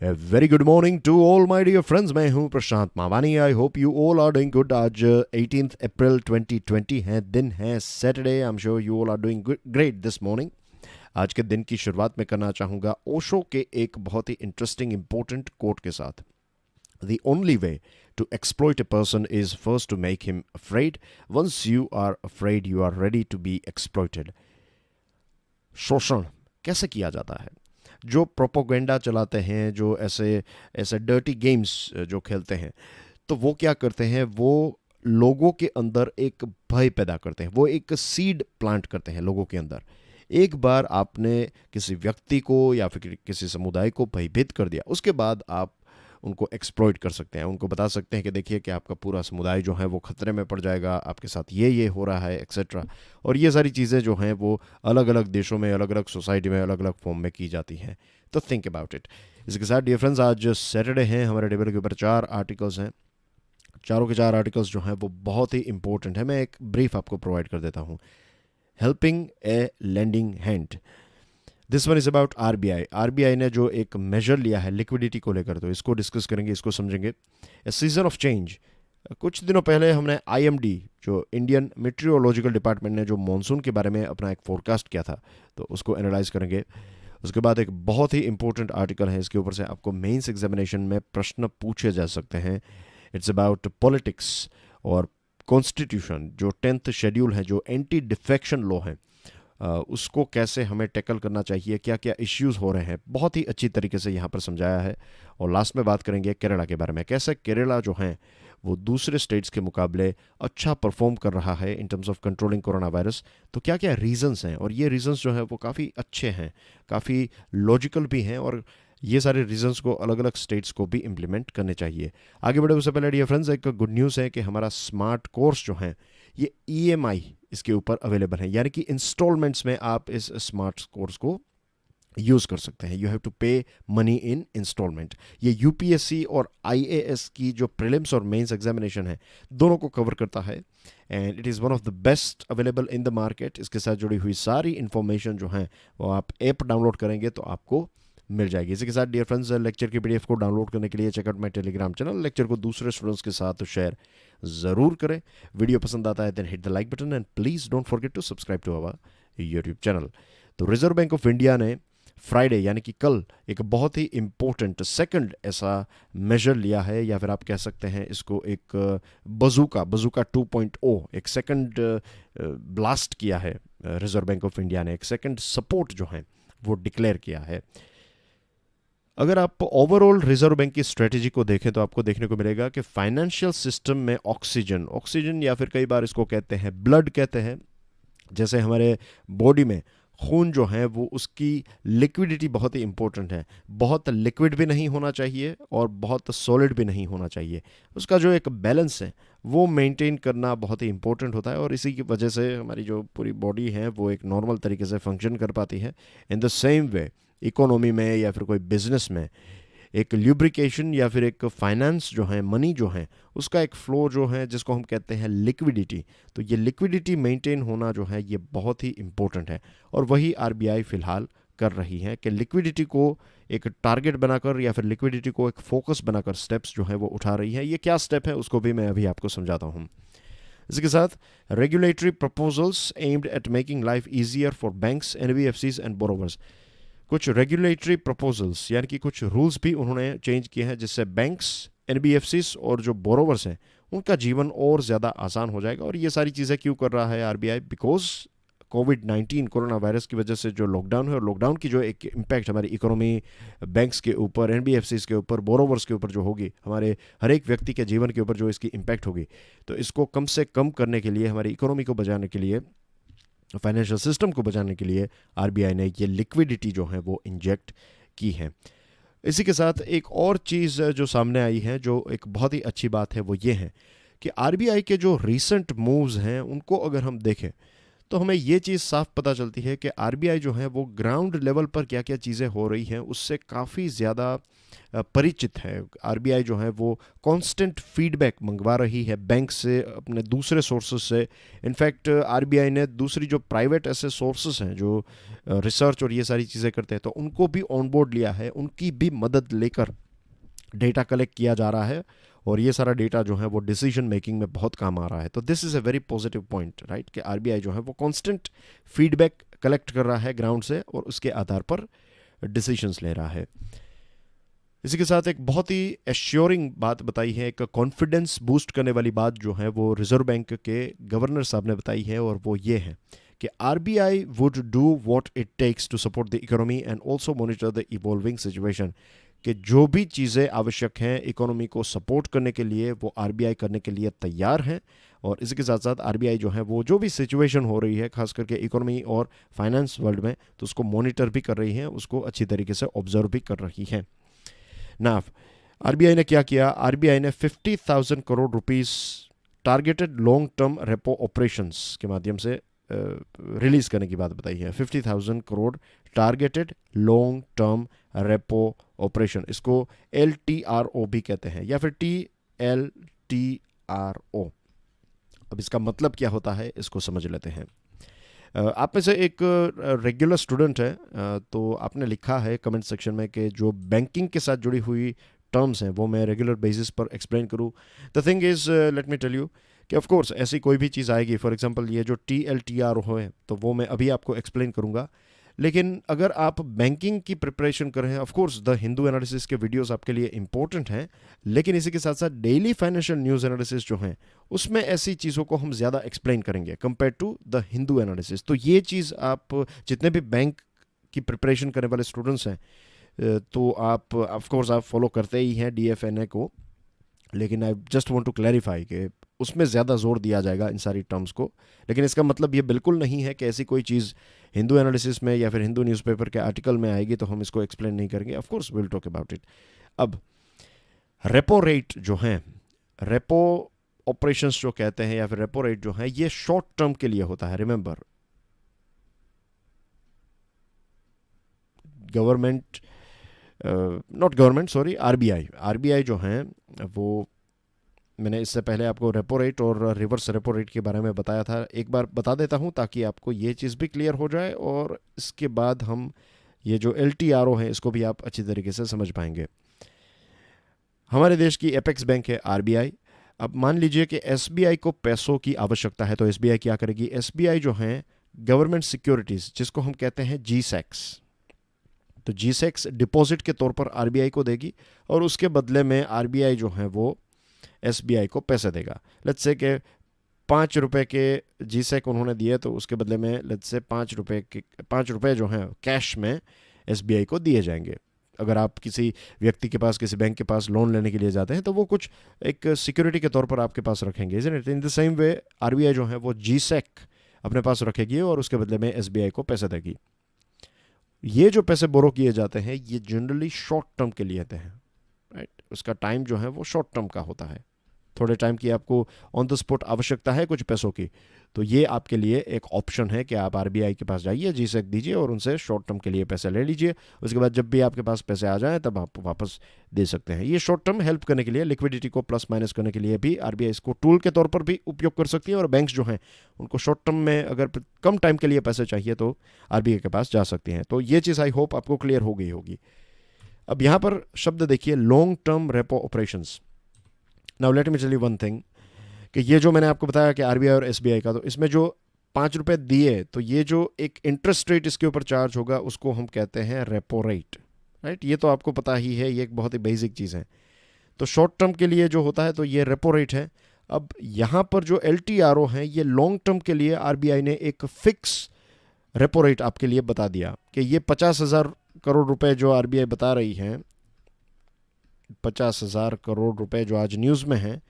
A very good morning to all my dear friends. मैं हूं Prashant Mawani. I hope you all are doing good. आज 18 April 2020 है, दिन है Saturday. I am sure you all are doing great this morning. आज के दिन की शुरुआत में करना चाहूँगा ओशो के एक बहुत ही इंटरेस्टिंग इंपॉर्टेंट कोट के साथ. The only way to exploit a person is first to make him afraid. Once you are afraid, you are ready to be exploited. शोषण कैसे किया जाता है? जो प्रोपोगेंडा चलाते हैं, जो ऐसे ऐसे डर्टी गेम्स जो खेलते हैं, तो वो क्या करते हैं? वो लोगों के अंदर एक भय पैदा करते हैं. वो एक सीड प्लांट करते हैं लोगों के अंदर. एक बार आपने किसी व्यक्ति को या फिर किसी समुदाय को भयभीत कर दिया, उसके बाद आप उनको एक्सप्लॉइट कर सकते हैं. उनको बता सकते हैं कि देखिए कि आपका पूरा समुदाय जो है वो खतरे में पड़ जाएगा, आपके साथ ये हो रहा है, एक्सेट्रा. और ये सारी चीज़ें जो हैं वो अलग अलग देशों में, अलग अलग सोसाइटी में, अलग अलग फॉर्म में की जाती हैं. तो थिंक अबाउट इट. इसके साथ डियर फ्रेंड्स, आज सैटरडे हैं, हमारे टेबल के ऊपर 4 आर्टिकल्स हैं. चारों के 4 आर्टिकल्स जो हैं वो बहुत ही इंपॉर्टेंट है. मैं एक ब्रीफ आपको प्रोवाइड कर देता हूँ. Helping A lending hand. This one is about RBI. RBI ने जो एक मेजर लिया है लिक्विडिटी को लेकर, तो इसको डिस्कस करेंगे, इसको समझेंगे. ए सीजन ऑफ चेंज. कुछ दिनों पहले हमने आईएमडी, जो इंडियन मेट्रियोलॉजिकल डिपार्टमेंट ने जो मॉनसून के बारे में अपना एक फोरकास्ट किया था, तो उसको एनालाइज करेंगे. उसके बाद एक बहुत ही इंपॉर्टेंट आर्टिकल है, इसके ऊपर से आपको मेंस एग्जामिनेशन में प्रश्न पूछे जा सकते हैं. इट्स अबाउट पॉलिटिक्स और कॉन्स्टिट्यूशन. जो 10th शेड्यूल है, जो एंटी डिफेक्शन लॉ है, उसको कैसे हमें टैकल करना चाहिए, क्या क्या इश्यूज हो रहे हैं, बहुत ही अच्छी तरीके से यहाँ पर समझाया है. और लास्ट में बात करेंगे केरला के बारे में, कैसे केरला जो है वो दूसरे स्टेट्स के मुकाबले अच्छा परफॉर्म कर रहा है in terms of controlling corona virus. तो क्या क्या रीजंस हैं, और ये रीजंस जो है वो काफ़ी अच्छे हैं, काफ़ी लॉजिकल भी हैं, और ये सारे रीजंस को अलग अलग स्टेट्स को भी इम्प्लीमेंट करने चाहिए. आगे बढ़े उससे पहले डियर फ्रेंड्स, एक गुड न्यूज़ है कि हमारा स्मार्ट कोर्स जो है ये ईएमआई इसके ऊपर अवेलेबल है, यानी कि इंस्टॉलमेंट्स में आप इस स्मार्ट कोर्स को यूज़ कर सकते हैं. यू हैव टू पे मनी इन इंस्टॉलमेंट. ये यूपीएससी और आईएएस की जो प्रीलिम्स और मेंस एग्जामिनेशन है, दोनों को कवर करता है. And it is one of the best available in the market. इसके साथ जुड़ी हुई सारी इन्फॉर्मेशन जो है वो आप ऐप डाउनलोड करेंगे तो आपको मिल जाएगी. इसी के साथ डियर फ्रेंड्स, लेक्चर की पीडीएफ को डाउनलोड करने के लिए चेकआउट माई टेलीग्राम चैनल. लेक्चर को दूसरे स्टूडेंट्स के साथ शेयर ज़रूर करें. वीडियो पसंद आता है then hit the like button and please don't forget to subscribe to our YouTube channel. तो रिजर्व बैंक ऑफ इंडिया ने फ्राइडे यानी कि कल एक बहुत ही इम्पोर्टेंट सेकंड ऐसा मेजर लिया है, या फिर आप कह सकते हैं इसको एक बजूका 2.0, एक सेकंड ब्लास्ट किया है. रिजर्व बैंक ऑफ इंडिया ने एक सेकंड सपोर्ट जो है वो डिक्लेयर किया है. अगर आप ओवरऑल रिजर्व बैंक की स्ट्रेटेजी को देखें तो आपको देखने को मिलेगा कि फाइनेंशियल सिस्टम में ऑक्सीजन या फिर कई बार इसको कहते हैं ब्लड कहते हैं, जैसे हमारे बॉडी में खून जो है वो उसकी लिक्विडिटी बहुत ही इंपॉर्टेंट है. बहुत लिक्विड भी नहीं होना चाहिए और बहुत सॉलिड भी नहीं होना चाहिए. उसका जो एक बैलेंस है वो मेंटेन करना बहुत ही इंपॉर्टेंट होता है, और इसी की वजह से हमारी जो पूरी बॉडी है वो एक नॉर्मल तरीके से फंक्शन कर पाती है. In the same way economy में या फिर कोई बिजनेस में एक ल्यूब्रिकेशन या फिर एक फाइनेंस जो है, मनी जो है, उसका एक फ्लो जो है जिसको हम कहते हैं लिक्विडिटी, तो ये लिक्विडिटी मेंटेन होना जो है ये बहुत ही इंपॉर्टेंट है. और वही आरबीआई फ़िलहाल कर रही है कि लिक्विडिटी को एक टारगेट बनाकर या फिर लिक्विडिटी को एक फोकस बनाकर स्टेप्स जो है वो उठा रही है. ये क्या स्टेप है उसको भी मैं अभी आपको समझाता हूँ. इसके साथ regulatory proposals aimed at making life easier for banks, NBFCs and borrowers. कुछ रेगुलेटरी प्रपोजल्स यानी कि कुछ रूल्स भी उन्होंने चेंज किए हैं, जिससे बैंक्स, एनबीएफसीज और जो बोरोवर्स हैं उनका जीवन और ज़्यादा आसान हो जाएगा. और ये सारी चीज़ें क्यों कर रहा है RBI? Because covid corona virus की वजह से जो लॉकडाउन है, और लॉकडाउन की जो एक इम्पैक्ट हमारी इकोनॉमी, बैंक्स के ऊपर, एनबीएफसीज के ऊपर, बोरोवर्स के ऊपर जो होगी, हमारे हर एक व्यक्ति के जीवन के ऊपर जो इसकी इम्पैक्ट होगी, तो इसको कम से कम करने के लिए, हमारी इकोनॉमी को बचाने के लिए, फाइनेंशियल सिस्टम को बचाने के लिए आरबीआई ने ये लिक्विडिटी जो है वो इंजेक्ट की है. इसी के साथ एक और चीज़ जो सामने आई है, जो एक बहुत ही अच्छी बात है, वो ये है कि आरबीआई के जो रीसेंट मूव्स हैं उनको अगर हम देखें तो हमें ये चीज़ साफ पता चलती है कि आरबीआई जो है वो ग्राउंड लेवल पर क्या क्या चीज़ें हो रही हैं उससे काफ़ी ज़्यादा परिचित है। आरबीआई जो है वो कांस्टेंट फीडबैक मंगवा रही है बैंक से, अपने दूसरे सोर्सेज से। इनफैक्ट आरबीआई ने दूसरी जो प्राइवेट ऐसे सोर्सेज हैं जो रिसर्च और ये सारी चीज़ें करते हैं, तो उनको भी ऑन बोर्ड लिया है, उनकी भी मदद लेकर डेटा कलेक्ट किया जा रहा है और ये सारा डेटा जो है वो डिसीजन मेकिंग में बहुत काम आ रहा है। तो this is a very positive point, right, कि आरबीआई जो है वो कांस्टेंट फीडबैक कलेक्ट कर रहा है ग्राउंड से और उसके आधार पर डिसीजंस ले रहा है। इसी के साथ एक बहुत ही एश्योरिंग बात बताई है, एक कॉन्फिडेंस बूस्ट करने वाली बात जो है वो रिजर्व बैंक के गवर्नर साहब ने बताई है, और वो ये है कि RBI would do what it takes to support the economy and also monitor the evolving situation. कि जो भी चीज़ें आवश्यक हैं इकोनॉमी को सपोर्ट करने के लिए वो आरबीआई करने के लिए तैयार है। और इसी के साथ साथ आरबीआई जो है वो जो भी सिचुएशन हो रही है खास करके इकोनॉमी और फाइनेंस वर्ल्ड में, तो उसको मॉनिटर भी कर रही है, उसको अच्छी तरीके से ऑब्जर्व भी कर रही है। ना आरबीआई ने क्या किया, आरबीआई ने 50,000 crore rupees targeted long term repo operations के माध्यम से रिलीज करने की बात बताई है। 50,000 crore targeted long term repo operation, इसको LTRO भी कहते हैं या फिर TLTRO। अब इसका मतलब क्या होता है इसको समझ लेते हैं। आप में से एक रेगुलर स्टूडेंट है, तो आपने लिखा है कमेंट सेक्शन में कि जो बैंकिंग के साथ जुड़ी हुई टर्म्स हैं वो मैं रेगुलर बेसिस पर एक्सप्लेन करूँ। The thing is, let me tell you कि ऑफ कोर्स ऐसी कोई भी चीज़ आएगी, फॉर एग्जांपल ये जो TLTRO है तो वो मैं अभी आपको एक्सप्लेन करूँगा। लेकिन अगर आप बैंकिंग की प्रिपरेशन कर रहे हैं, of course the Hindu analysis के वीडियोस आपके लिए इंपॉर्टेंट हैं, लेकिन इसी के साथ साथ डेली फाइनेंशियल न्यूज़ एनालिसिस जो हैं उसमें ऐसी चीज़ों को हम ज़्यादा एक्सप्लेन करेंगे compare to the Hindu analysis. तो ये चीज़ आप जितने भी बैंक की प्रिपरेशन करने वाले स्टूडेंट्स हैं तो आप ऑफ कोर्स आप फॉलो करते ही हैं DFNA को, लेकिन I just want to clarify कि उसमें ज़्यादा जोर दिया जाएगा इन सारी टर्म्स को। लेकिन इसका मतलब ये बिल्कुल नहीं है कि ऐसी कोई चीज़ हिंदू एनालिसिस में या फिर हिंदू न्यूज़पेपर के आर्टिकल में आएगी तो हम इसको एक्सप्लेन नहीं करेंगे। Of course will talk about it. अब रेपो रेट जो है, रेपो ऑपरेशंस जो कहते हैं या फिर रेपो रेट जो है, ये शॉर्ट टर्म के लिए होता है। Remember, government not government sorry RBI जो हैं वो, मैंने इससे पहले आपको रेपो रेट और रिवर्स रेपो रेट के बारे में बताया था, एक बार बता देता हूं ताकि आपको ये चीज़ भी क्लियर हो जाए और इसके बाद हम ये जो LTRO है इसको भी आप अच्छी तरीके से समझ पाएंगे। हमारे देश की एपेक्स बैंक है आरबीआई। अब मान लीजिए कि एसबीआई को पैसों की आवश्यकता है, तो एसबीआई क्या करेगी, एसबीआई जो है गवर्नमेंट सिक्योरिटीज़ जिसको हम कहते हैं GSECs, तो GSECs डिपॉजिट के तौर पर आरबीआई को देगी और उसके बदले में आरबीआई जो है वो एसबीआई को पैसे देगा। लेट्स से कि 5 रुपए के GSEC उन्होंने दिए तो उसके बदले में लेट्स से 5 रुपए जो हैं कैश में एसबीआई को दिए जाएंगे। अगर आप किसी व्यक्ति के पास, किसी बैंक के पास लोन लेने के लिए जाते हैं तो वो कुछ एक सिक्योरिटी के तौर पर आपके पास रखेंगे। In the same way RBI जो है वो GSEC अपने पास रखेगी और उसके बदले में एसबीआई को पैसे देगी। ये जो पैसे बोरो किए जाते हैं ये जनरली शॉर्ट टर्म के लिए होते हैं, राइट। उसका टाइम जो है वो शॉर्ट टर्म का होता है, थोड़े टाइम की आपको ऑन द स्पॉट आवश्यकता है कुछ पैसों की, तो ये आपके लिए एक ऑप्शन है कि आप आरबीआई के पास जाइए, GSEC दीजिए और उनसे शॉर्ट टर्म के लिए पैसे ले लीजिए। उसके बाद जब भी आपके पास पैसे आ जाएं तब आप वापस दे सकते हैं। ये शॉर्ट टर्म हेल्प करने के लिए, लिक्विडिटी को प्लस माइनस करने के लिए भी आरबीआई इसको टूल के तौर पर भी उपयोग कर सकती है। और बैंक्स जो हैं उनको शॉर्ट टर्म में अगर कम टाइम के लिए पैसे चाहिए तो आरबीआई के पास जा सकती हैं। तो ये चीज़ आई होप आपको क्लियर हो गई होगी। अब यहाँ पर शब्द देखिए, long term repo operations. Now let me tell you one thing कि ये जो मैंने आपको बताया कि आरबीआई और एसबीआई का, तो इसमें जो 5 रुपए दिए तो ये जो एक इंटरेस्ट रेट इसके ऊपर चार्ज होगा उसको हम कहते हैं रेपो रेट, राइट। ये तो आपको पता ही है, ये एक बहुत ही बेसिक चीज़ है। तो शॉर्ट टर्म के लिए जो होता है तो ये रेपो रेट है। अब यहाँ पर जो LTRO है ये लॉन्ग टर्म के लिए आरबीआई ने एक फिक्स रेपो रेट आपके लिए बता दिया कि ये 50,000 करोड़ रुपए जो आरबीआई बता रही है, 50,000 करोड़ रुपए जो आज न्यूज़ में है,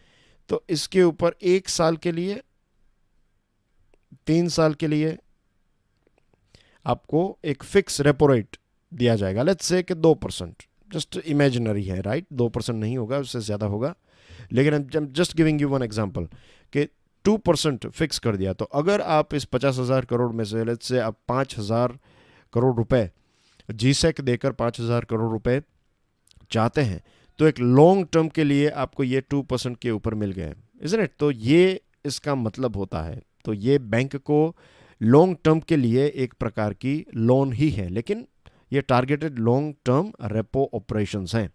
तो इसके ऊपर 1 साल के लिए, 3 साल के लिए आपको एक फिक्स रेपो रेट दिया जाएगा। लेट्स से कि 2%, जस्ट इमेजिनरी है, राइट। 2% नहीं होगा, उससे ज़्यादा होगा, लेकिन आई am just giving you one example कि 2% फिक्स कर दिया। तो अगर आप इस 50,000 करोड़ में से लेट्स से आप 5,000 करोड़ रुपए जीसेक देकर 5,000 करोड़ रुपए चाहते हैं, तो एक लॉन्ग टर्म के लिए आपको ये 2% के ऊपर मिल गए, इज़न्ट इट? तो ये इसका मतलब होता है। तो ये बैंक को लॉन्ग टर्म के लिए एक प्रकार की लोन ही है, लेकिन ये targeted long term repo operations हैं।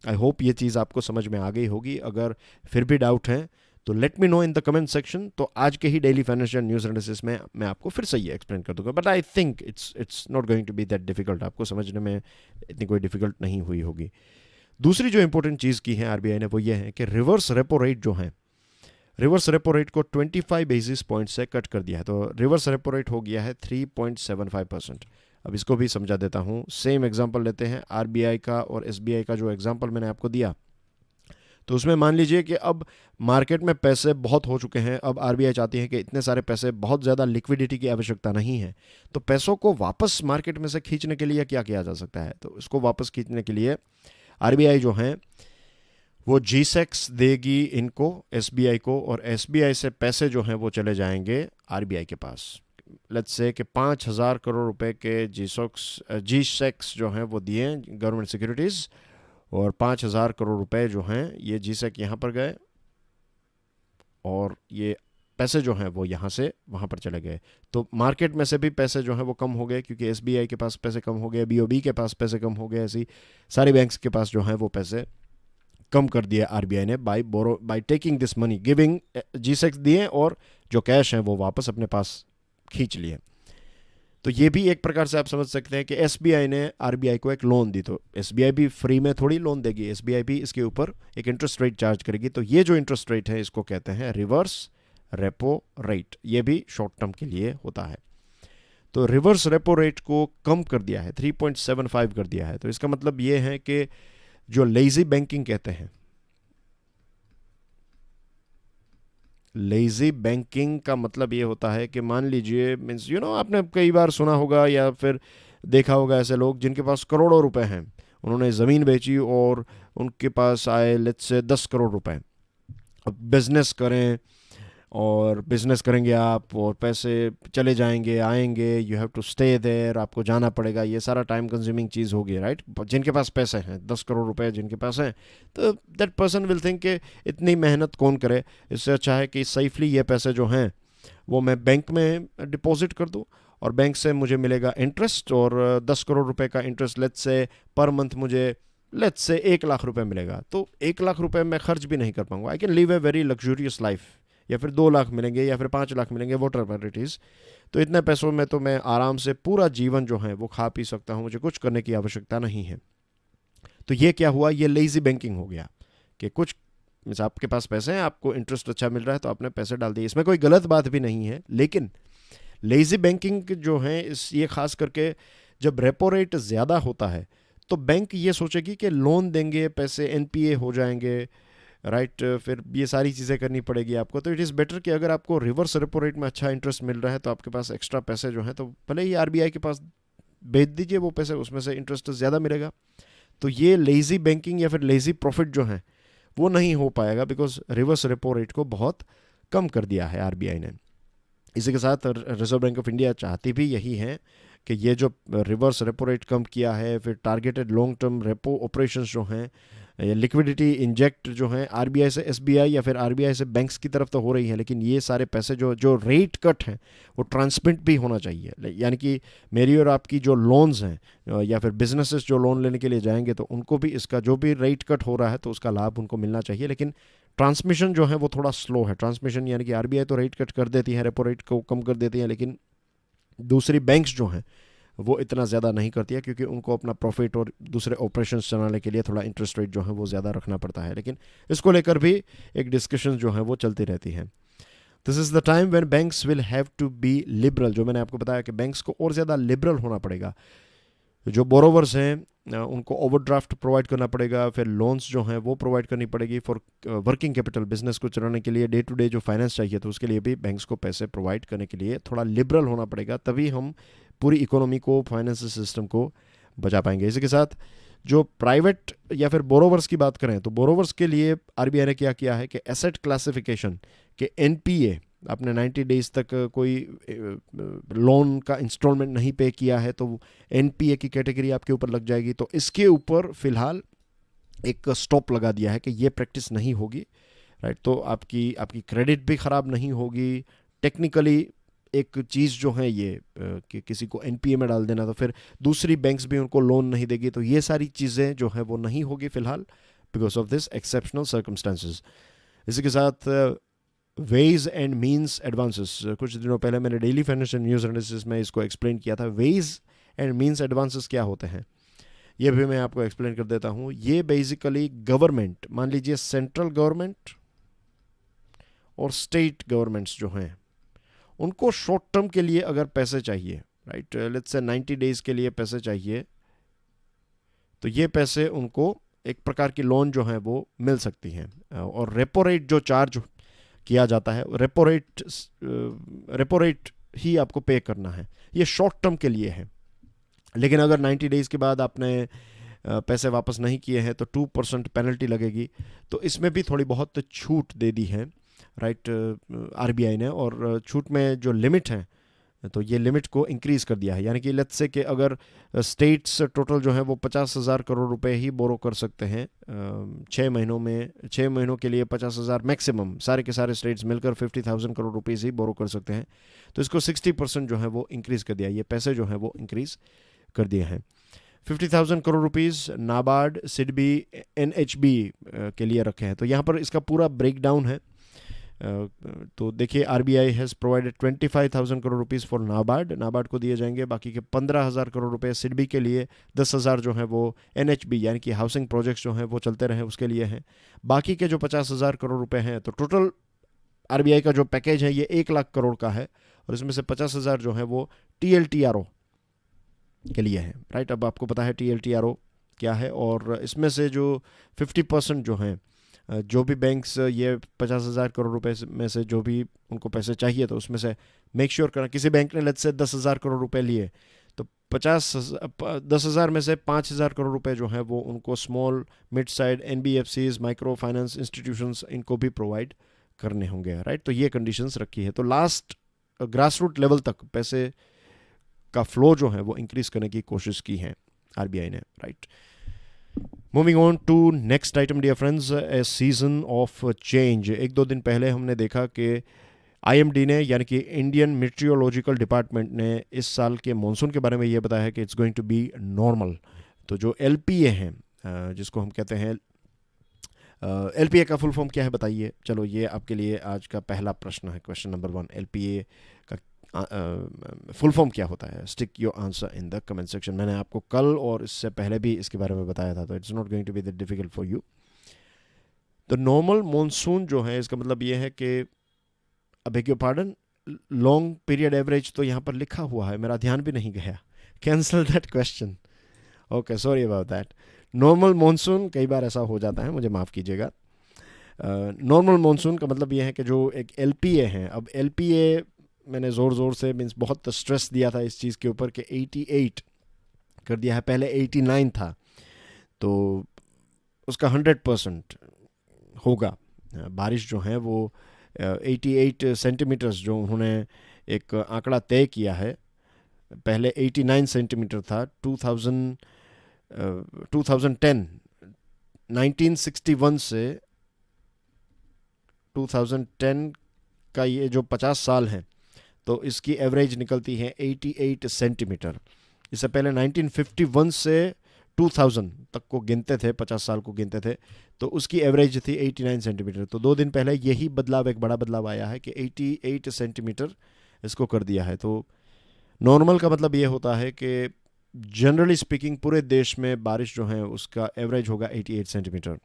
आई होप ये चीज़ आपको समझ में आ गई होगी। अगर फिर भी डाउट है तो let me know in the comment section. तो आज के ही डेली फाइनेंशियल न्यूज़ एनालिसिस में मैं आपको फिर से ये एक्सप्लेन कर दूंगा, but I think it's not going to be that difficult. आपको समझने में इतनी कोई डिफिकल्ट नहीं हुई होगी। दूसरी जो इंपॉर्टेंट चीज़ की है आरबीआई ने वो ये है कि रिवर्स रेपो रेट जो है, रिवर्स रेपो रेट को 25 बेसिस पॉइंट से कट कर दिया है। तो रिवर्स रेपो रेट हो गया है 3.75%। अब इसको भी समझा देता हूँ। सेम एग्जांपल लेते हैं आरबीआई का और एसबीआई का। जो एग्जांपल मैंने आपको दिया, तो उसमें मान लीजिए कि अब मार्केट में पैसे बहुत हो चुके हैं। अब आरबीआई चाहती है कि इतने सारे पैसे, बहुत ज़्यादा लिक्विडिटी की आवश्यकता नहीं है। तो पैसों को वापस मार्केट में से खींचने के लिए क्या किया जा सकता है? तो इसको वापस खींचने के लिए आरबीआई जो है वो जीसेक्स देगी इनको, एसबीआई को, और एसबीआई से पैसे जो हैं वो चले जाएंगे आरबीआई के पास। लेट्स से कि 5,000 करोड़ रुपए के जीसेक्स जो हैं वो दिए गवर्नमेंट सिक्योरिटीज़, और 5,000 करोड़ रुपए जो हैं ये जीसेक यहाँ पर गए, और ये पैसे जो हैं वो यहाँ से वहाँ पर चले गए। तो मार्केट में से भी पैसे जो हैं वो कम हो गए, क्योंकि एसबीआई के पास पैसे कम हो गए, बीओबी के पास पैसे कम हो गए, ऐसी सारी बैंक्स के पास जो हैं वो पैसे कम कर दिया आरबीआई ने by taking this money, giving G secs दिए, और जो कैश हैं वो वापस अपने पास खींच लिए। तो ये भी एक प्रकार से आप समझ सकते हैं कि एसबीआई ने आरबीआई को एक लोन दी। तो एसबीआई भी फ्री में थोड़ी लोन देगी, एसबीआई भी इसके ऊपर एक इंटरेस्ट रेट चार्ज करेगी। तो ये जो इंटरेस्ट रेट है इसको कहते हैं रिवर्स रेपो रेट। ये भी शॉर्ट टर्म के लिए होता है। तो रिवर्स रेपो रेट को कम कर दिया है, 3.75 कर दिया है। तो इसका मतलब ये है कि जो लेजी बैंकिंग कहते हैं, लेजी बैंकिंग का मतलब ये होता है कि मान लीजिए, मीन्स आपने कई बार सुना होगा या फिर देखा होगा ऐसे लोग जिनके पास करोड़ों रुपए हैं, उन्होंने ज़मीन बेची और उनके पास आए लेट्स से 10 करोड़ रुपए। अब बिजनेस करें, और बिजनेस करेंगे आप, और पैसे चले जाएंगे आएंगे, you have to stay there, आपको जाना पड़ेगा, ये सारा टाइम कंज्यूमिंग चीज़ होगी, राइट? जिनके पास पैसे हैं, 10 करोड़ रुपए जिनके पास हैं, तो दैट पर्सन विल थिंक कि इतनी मेहनत कौन करे, इससे अच्छा है कि सेफली ये पैसे जो हैं वो मैं बैंक में डिपॉजिट कर दूँ, और बैंक से मुझे मिलेगा इंटरेस्ट, और 10 करोड़ रुपए का interest let's say per month मुझे लेट्स से 1 लाख रुपए मिलेगा। तो 1 लाख रुपए मैं खर्च भी नहीं कर पाऊंगा। I can live a very luxurious life, या फिर 2 लाख मिलेंगे या फिर 5 लाख मिलेंगे, वॉट एवर इट इज़। तो इतने पैसों में तो मैं आराम से पूरा जीवन जो है वो खा पी सकता हूँ, मुझे कुछ करने की आवश्यकता नहीं है। तो ये क्या हुआ? ये लेजी बैंकिंग हो गया कि कुछ आपके पास पैसे हैं, आपको इंटरेस्ट अच्छा मिल रहा है तो आपने पैसे डाल दिए। इसमें कोई गलत बात भी नहीं है, लेकिन लेजी बैंकिंग जो है ये खास करके जब रेपो रेट ज़्यादा होता है तो बैंक ये सोचेगी कि लोन देंगे, पैसे एनपीए हो जाएंगे, राइट? फिर ये सारी चीज़ें करनी पड़ेगी आपको। तो इट इज़ बेटर कि अगर आपको रिवर्स रेपो रेट में अच्छा इंटरेस्ट मिल रहा है तो आपके पास एक्स्ट्रा पैसे जो हैं तो भले ही आरबीआई के पास भेज दीजिए वो पैसे, उसमें से इंटरेस्ट ज़्यादा मिलेगा। तो ये लेजी बैंकिंग या फिर लेजी प्रॉफिट जो है वो नहीं हो पाएगा, बिकॉज रिवर्स रेपो रेट को बहुत कम कर दिया है आरबीआई ने। इसी के साथ रिजर्व बैंक ऑफ इंडिया चाहती भी यही है कि ये जो रिवर्स रेपो रेट कम किया है, फिर targeted long term repo operations जो हैं, लिक्विडिटी इंजेक्ट जो हैं आरबीआई से एसबीआई या फिर आरबीआई से बैंक्स की तरफ तो हो रही है, लेकिन ये सारे पैसे जो रेट कट हैं वो ट्रांसपेरेंट भी होना चाहिए। यानी कि मेरी और आपकी जो लोन्स हैं या फिर बिजनेसेस जो लोन लेने के लिए जाएंगे तो उनको भी इसका जो भी रेट कट हो रहा है तो उसका लाभ उनको मिलना चाहिए। लेकिन ट्रांसमिशन जो है वो थोड़ा स्लो है। ट्रांसमिशन यानी कि आरबीआई तो रेट कट कर देती है, रेपो रेट को कम कर देती है, लेकिन दूसरी बैंक्स जो हैं वो इतना ज़्यादा नहीं करती है, क्योंकि उनको अपना प्रॉफिट और दूसरे ऑपरेशंस चलाने के लिए थोड़ा इंटरेस्ट रेट जो है वो ज़्यादा रखना पड़ता है। लेकिन इसको लेकर भी एक डिस्कशन जो है वो चलती रहती है। This is the time when banks will have to be liberal. जो मैंने आपको बताया कि बैंक्स को और ज़्यादा लिबरल होना पड़ेगा। जो बोरोवर्स हैं उनको ओवरड्राफ्ट प्रोवाइड करना पड़ेगा, फिर लोन्स जो हैं वो प्रोवाइड करनी पड़ेगी फॉर वर्किंग कैपिटल, बिजनेस को चलाने के लिए डे टू डे जो फाइनेंस चाहिए तो उसके लिए भी बैंक्स को पैसे प्रोवाइड करने के लिए थोड़ा लिबरल होना पड़ेगा, तभी हम पूरी इकोनॉमी को, फाइनेंशियल सिस्टम को बचा पाएंगे। इसी के साथ जो प्राइवेट या फिर बोरोवर्स की बात करें तो बोरोवर्स के लिए आरबीआई ने क्या किया है कि एसेट क्लासिफिकेशन कि एनपीए आपने 90 डेज तक कोई लोन का इंस्टॉलमेंट नहीं पे किया है तो एनपीए की कैटेगरी आपके ऊपर लग जाएगी। तो इसके ऊपर फ़िलहाल एक स्टॉप लगा दिया है कि ये प्रैक्टिस नहीं होगी, राइट। तो आपकी आपकी क्रेडिट भी ख़राब नहीं होगी। टेक्निकली एक चीज़ जो है ये कि किसी को एनपीए में डाल देना तो फिर दूसरी बैंक्स भी उनको लोन नहीं देगी, तो ये सारी चीज़ें जो है वो नहीं होगी फ़िलहाल because of this exceptional circumstances. इसी के साथ वेज एंड मीन्स एडवांसेस, कुछ दिनों पहले मैंने डेली फाइनेंशियल न्यूज़ एनालिसिस में इसको एक्सप्लेन किया था। वेज एंड मीन्स एडवांसेस क्या होते हैं ये भी मैं आपको एक्सप्लेन कर देता हूँ। ये बेसिकली गवर्नमेंट, मान लीजिए सेंट्रल गवर्नमेंट और स्टेट गवर्नमेंट्स जो हैं उनको शॉर्ट टर्म के लिए अगर पैसे चाहिए, राइट, लेट्स से 90 डेज के लिए पैसे चाहिए, तो ये पैसे उनको एक प्रकार की लोन जो है वो मिल सकती हैं। और रेपो रेट जो चार्ज किया जाता है, रेपो रेट ही आपको पे करना है, ये शॉर्ट टर्म के लिए है। लेकिन अगर 90 डेज के बाद आपने पैसे वापस नहीं किए हैं तो 2% पेनल्टी लगेगी। तो इसमें भी थोड़ी बहुत छूट दे दी है, राइट, आरबीआई ने। और छूट में जो लिमिट है तो ये लिमिट को इंक्रीज़ कर दिया है, यानी कि लेट्स से कि अगर स्टेट्स टोटल जो है वो 50,000 करोड़ रुपए ही बोरो कर सकते हैं 6 महीनों में, 6 महीनों के लिए 50,000 मैक्सिमम, सारे के सारे स्टेट्स मिलकर 50,000 करोड़ रुपीज़ ही बोरो कर सकते हैं। तो इसको 60% जो है वो इंक्रीज़ कर दिया, ये पैसे जो है वो इंक्रीज़ कर दिए हैं। 50,000 करोड़ रुपीज़ नाबार्ड, सिडबी, एनएचबी के लिए रखे हैं। तो यहाँ पर इसका पूरा ब्रेक डाउन है। तो देखिए RBI has provided 25,000 crore rupees for NABARD को दिए जाएंगे। बाकी के 15,000 करोड़ रुपए सिडबी के लिए, 10,000 जो है वो एनएचबी यानी कि हाउसिंग प्रोजेक्ट्स जो हैं वो चलते रहे उसके लिए हैं। बाकी के जो 50,000 करोड़ रुपए हैं, तो टोटल आरबीआई का जो पैकेज है ये 1 लाख करोड़ का है और इसमें से 50,000 जो है वो टीएलटीआरओ के लिए है, राइट। अब आपको पता है टीएलटीआरओ क्या है। और इसमें से जो 50% जो हैं, जो भी बैंक्स ये 50,000 करोड़ रुपए में से जो भी उनको पैसे चाहिए तो उसमें से मेक श्योर करना, किसी बैंक ने लेट्स से 10,000 करोड़ रुपए लिए तो 10,000 में से 5,000 करोड़ रुपए जो है वो उनको small mid side NBFCs, micro finance institutions, इनको भी प्रोवाइड करने होंगे, राइट। तो ये कंडीशंस रखी है। तो लास्ट ग्रास रूट लेवल तक पैसे का फ्लो जो है वो इंक्रीज करने की कोशिश की है आरबीआई ने, right. Moving on to next item dear friends, a season of change. 1-2 दिन पहले हमने देखा कि आईएमडी ने यानी कि इंडियन मेट्रियोलॉजिकल डिपार्टमेंट ने इस साल के मॉनसून के बारे में ये बताया है कि it's going to be normal. तो जो एलपीए हैं जिसको हम कहते हैं, एलपीए का फुल फॉर्म क्या है बताइए। चलो ये आपके लिए आज का पहला प्रश्न है, क्वेश्चन नंबर 1, एलपीए का फुल फॉर्म क्या होता है। Stick your answer in the comment section. मैंने आपको कल और इससे पहले भी इसके बारे में बताया था, तो it's not going to be that difficult for you. तो नॉर्मल मॉनसून जो है इसका मतलब ये है कि, अब एक पार्डन, लॉन्ग पीरियड एवरेज तो यहाँ पर लिखा हुआ है, मेरा ध्यान भी नहीं गया। Cancel that question, okay, sorry about that. Normal monsoon, कई बार ऐसा हो जाता है, मुझे माफ़ कीजिएगा। नॉर्मल मॉनसून का मतलब ये है कि जो एक एलपीए है, अब एलपीए मैंने ज़ोर से मीन्स बहुत स्ट्रेस दिया था इस चीज़ के ऊपर कि 88 कर दिया है, पहले 89 था, तो उसका 100% होगा। बारिश जो है वो 88 सेंटीमीटर्स जो उन्होंने एक आंकड़ा तय किया है, पहले 89 सेंटीमीटर था। 2010 1961 से 2010 का ये जो 50 साल हैं तो इसकी एवरेज निकलती है 88 सेंटीमीटर। इससे पहले 1951 से 2000 तक को गिनते थे, 50 साल को गिनते थे, तो उसकी एवरेज थी 89 सेंटीमीटर। तो 2 दिन पहले यही बदलाव, एक बड़ा बदलाव आया है कि 88 सेंटीमीटर इसको कर दिया है। तो नॉर्मल का मतलब ये होता है कि जनरली स्पीकिंग पूरे देश में बारिश जो है उसका एवरेज होगा 88 सेंटीमीटर।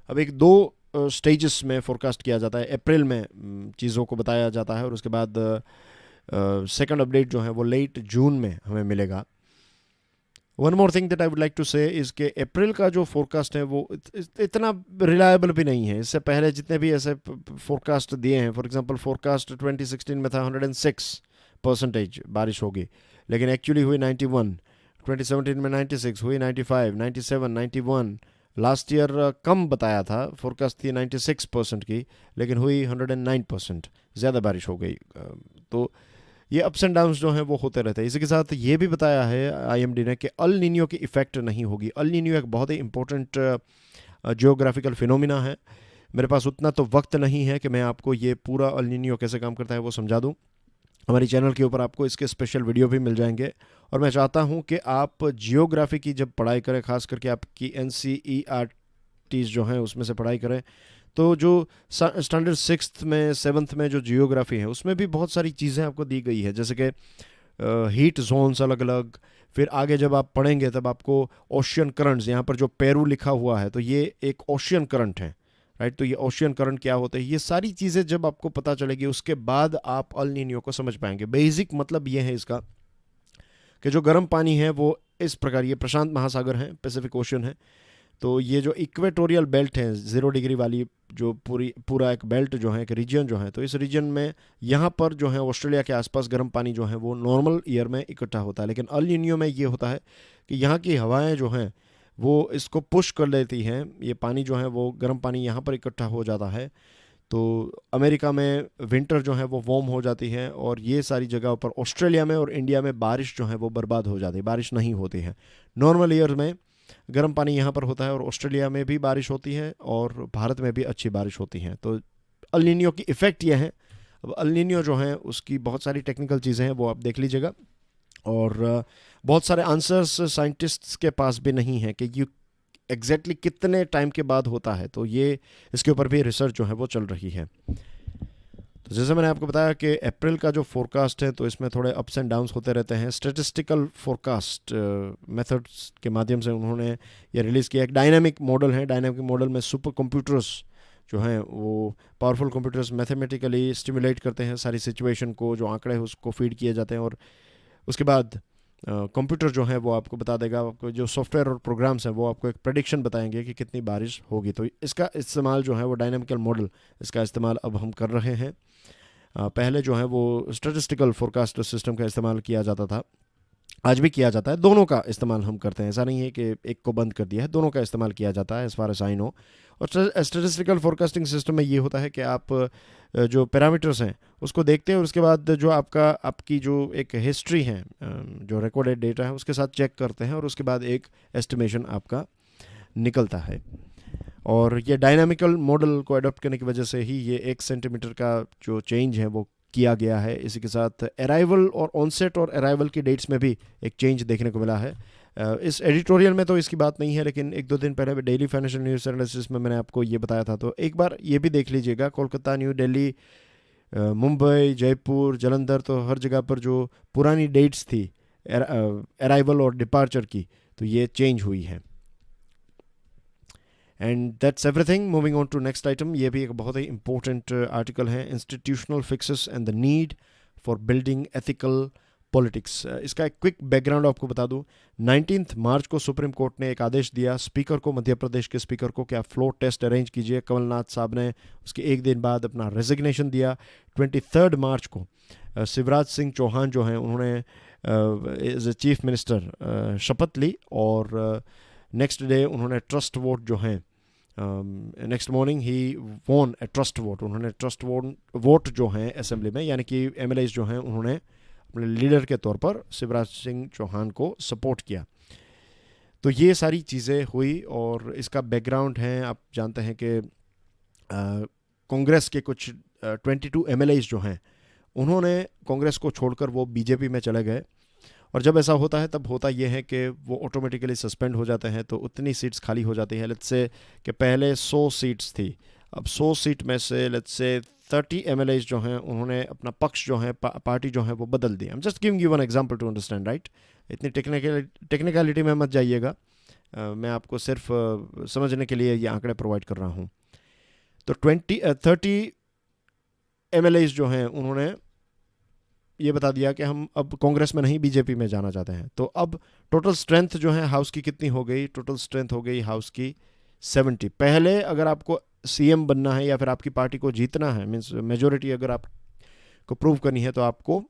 अब एक 2 स्टेजेस में फोरकास्ट किया जाता है। अप्रैल में चीज़ों को बताया जाता है और उसके बाद सेकंड अपडेट जो है वो लेट जून में हमें मिलेगा। One more thing that I would like to say is के अप्रैल का जो फोरकास्ट है वो इतना रिलायबल भी नहीं है। इससे पहले जितने भी ऐसे फोरकास्ट दिए हैं, फॉर एग्जांपल फोरकास्ट 2016 में था 106% बारिश होगी, लेकिन एक्चुअली हुई 91, 2017 में 96 हुई, 95, 97, 91, लास्ट ईयर कम बताया था, फोरकास्ट थी 96% की, लेकिन हुई 109%, ज़्यादा बारिश हो गई। तो ये अप्स एंड डाउन्स जो हैं वो होते रहते हैं। इसी के साथ ये भी बताया है आईएमडी ने कि अल नीनियो की इफ़ेक्ट नहीं होगी। अल नीनियो एक बहुत ही इंपॉर्टेंट जियोग्राफिकल फिनोमिना है। मेरे पास उतना तो वक्त नहीं है कि मैं आपको ये पूरा अल नीनियो कैसे काम करता है वो समझा दूँ। हमारी चैनल के ऊपर आपको इसके स्पेशल वीडियो भी मिल जाएंगे। और मैं चाहता हूँ कि आप जियोग्राफी की जब पढ़ाई करें, खास करके आपकी NCERTs जो हैं उसमें से पढ़ाई करें, तो जो स्टैंडर्ड 6th में 7th में जो जियोग्राफी है उसमें भी बहुत सारी चीज़ें आपको दी गई है, जैसे कि हीट जोन्स अलग अलग। फिर आगे जब आप पढ़ेंगे तब आपको ओशियन करंट्स, यहाँ पर जो पेरू लिखा हुआ है तो ये एक ओशियन करंट है, राइट। तो ये ओशियन करंट क्या होते हैं, ये सारी चीज़ें जब आपको पता चलेगी उसके बाद आप अल नीनियो को समझ पाएंगे। बेसिक मतलब ये है इसका कि जो गर्म पानी है वो इस प्रकार, ये प्रशांत महासागर है, पैसिफिक ओशन है, तो ये जो इक्वेटोरियल बेल्ट है 0 डिग्री वाली, जो पूरा एक बेल्ट जो है, एक रीजन जो है, तो इस रीजन में यहाँ पर जो है ऑस्ट्रेलिया के आसपास गर्म पानी जो है वो नॉर्मल ईयर में इकट्ठा होता है। लेकिन अल नीनियो में ये होता है कि यहाँ की हवाएं जो हैं वो इसको पुश कर लेती हैं, ये पानी जो है वो गर्म पानी यहाँ पर इकट्ठा हो जाता है। तो अमेरिका में विंटर जो है वो वार्म हो जाती है, और ये सारी जगहों पर ऑस्ट्रेलिया में और इंडिया में बारिश जो है वो बर्बाद हो जाती है, बारिश नहीं होती है। नॉर्मल ईयर में गर्म पानी यहाँ पर होता है, और ऑस्ट्रेलिया में भी बारिश होती है, और भारत में भी अच्छी बारिश होती है। तो अल नीनियो की इफ़ेक्ट ये है। अब अल नीनियो जो है उसकी बहुत सारी टेक्निकल चीज़ें हैं, वो आप देख लीजिएगा। और बहुत सारे आंसर्स साइंटिस्ट्स के पास भी नहीं है कि ये एग्जैक्टली कितने टाइम के बाद होता है, तो ये इसके ऊपर भी रिसर्च जो है वो चल रही है। तो जैसे मैंने आपको बताया कि अप्रैल का जो फोरकास्ट है तो इसमें थोड़े अप्स एंड डाउन्स होते रहते हैं। स्टैटिस्टिकल फोरकास्ट मेथड्स के माध्यम से उन्होंने ये रिलीज़ किया। एक डायनामिक मॉडल है, डायनामिक मॉडल में सुपर कंप्यूटर्स जो हैं वो पावरफुल कंप्यूटर्स मैथमेटिकली स्टिमुलेट करते हैं सारी सिचुएशन को, जो आंकड़े हैं उसको फीड किए जाते हैं, और उसके बाद कंप्यूटर जो है वो आपको बता देगा, आपको जो सॉफ्टवेयर और प्रोग्राम्स हैं वो आपको एक प्रेडिक्शन बताएंगे कि कितनी बारिश होगी। तो इसका इस्तेमाल जो है वो डायनामिकल मॉडल, इसका इस्तेमाल अब हम कर रहे हैं। पहले जो है वो स्टैटिस्टिकल फोरकास्ट सिस्टम का इस्तेमाल किया जाता था, आज भी किया जाता है, दोनों का इस्तेमाल हम करते हैं, ऐसा नहीं है कि एक को बंद कर दिया है, दोनों का इस्तेमाल किया जाता है as far as I know. और स्टैटिस्टिकल फोरकास्टिंग सिस्टम में ये होता है कि आप जो पैरामीटर्स हैं उसको देखते हैं, और उसके बाद जो आपकी जो एक हिस्ट्री है, जो रिकॉर्डेड डेटा है उसके साथ चेक करते हैं, और उसके बाद एक एस्टिमेशन आपका निकलता है। और ये डायनामिकल मॉडल को अडॉप्ट करने की वजह से ही ये 1 सेंटीमीटर का जो चेंज है वो किया गया है। इसी के साथ अराइवल और ऑनसेट और अराइवल की डेट्स में भी एक चेंज देखने को मिला है। इस एडिटोरियल में तो इसकी बात नहीं है, लेकिन 1-2 दिन पहले डेली फाइनेंशियल न्यूज़ एनालिसिस में मैंने आपको ये बताया था, तो एक बार ये भी देख लीजिएगा। कोलकाता, न्यू दिल्ली, मुंबई, जयपुर, जालंधर, तो हर जगह पर जो पुरानी डेट्स थी अराइवल और डिपार्चर की, तो ये चेंज हुई है। And that's everything. Moving on to next item, ये भी एक बहुत ही इंपॉर्टेंट आर्टिकल है, institutional fixes and the need for building ethical politics. इसका एक क्विक बैकग्राउंड आपको बता दूं। 19 मार्च को सुप्रीम कोर्ट ने एक आदेश दिया स्पीकर को, मध्य प्रदेश के स्पीकर को, कि आप फ्लोर टेस्ट अरेंज कीजिए। कमलनाथ साहब ने उसके एक दिन बाद अपना रेजिग्नेशन दिया। 23 मार्च को शिवराज सिंह चौहान जो हैं उन्होंने एज ए चीफ मिनिस्टर शपथ ली, और नेक्स्ट डे उन्होंने ट्रस्ट वोट जो हैं, नेक्स्ट मॉर्निंग ही वोन ए ट्रस्ट वोट, उन्होंने ट्रस्ट वोट जो हैं असेंबली में, यानी कि एमएलएज जो हैं उन्होंने अपने लीडर के तौर पर शिवराज सिंह चौहान को सपोर्ट किया। तो ये सारी चीज़ें हुई, और इसका बैकग्राउंड है, आप जानते हैं कि कांग्रेस के कुछ 22 एमएलएज जो हैं उन्होंने कांग्रेस को छोड़कर वो बीजेपी में चले गए। और जब ऐसा होता है तब होता यह है कि वो ऑटोमेटिकली सस्पेंड हो जाते हैं, तो उतनी सीट्स खाली हो जाती हैं। लेट्स से कि पहले 100 सीट्स थी, अब 100 सीट में से लेट्स से 30 एमएलएज जो हैं उन्होंने अपना पक्ष जो है, पार्टी जो है वो बदल दी। I am just giving you one example to understand, right. इतनी टेक्निकलिटी में मत जाइएगा, मैं आपको सिर्फ समझने के लिए ये आंकड़े प्रोवाइड कर रहा हूँ। तो 30 एमएलएज जो हैं उन्होंने ये बता दिया कि हम अब कांग्रेस में नहीं बीजेपी में जाना चाहते हैं। तो अब टोटल स्ट्रेंथ जो है हाउस की कितनी हो गई, टोटल स्ट्रेंथ हो गई हाउस की 70। पहले अगर आपको सीएम बनना है या फिर आपकी पार्टी को जीतना है, मीन्स मेजोरिटी अगर आपको प्रूव करनी है, तो आपको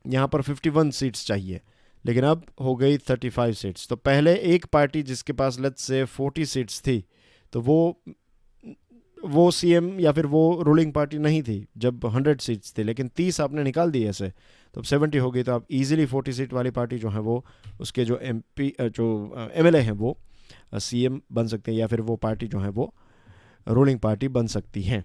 यहाँ पर 51 सीट्स चाहिए। लेकिन अब हो गई 35 सीट्स। तो पहले एक पार्टी जिसके पास लेट्स से 40 सीट्स थी, तो वो सीएम या फिर वो रूलिंग पार्टी नहीं थी जब 100 सीट्स थी, लेकिन 30 आपने निकाल दी ऐसे, तो अब 70 हो गई। तो आप इजीली 40 सीट वाली पार्टी जो है वो उसके जो एमपी जो एमएलए हैं वो सीएम बन सकते हैं, या फिर वो पार्टी जो है वो रूलिंग पार्टी बन सकती है।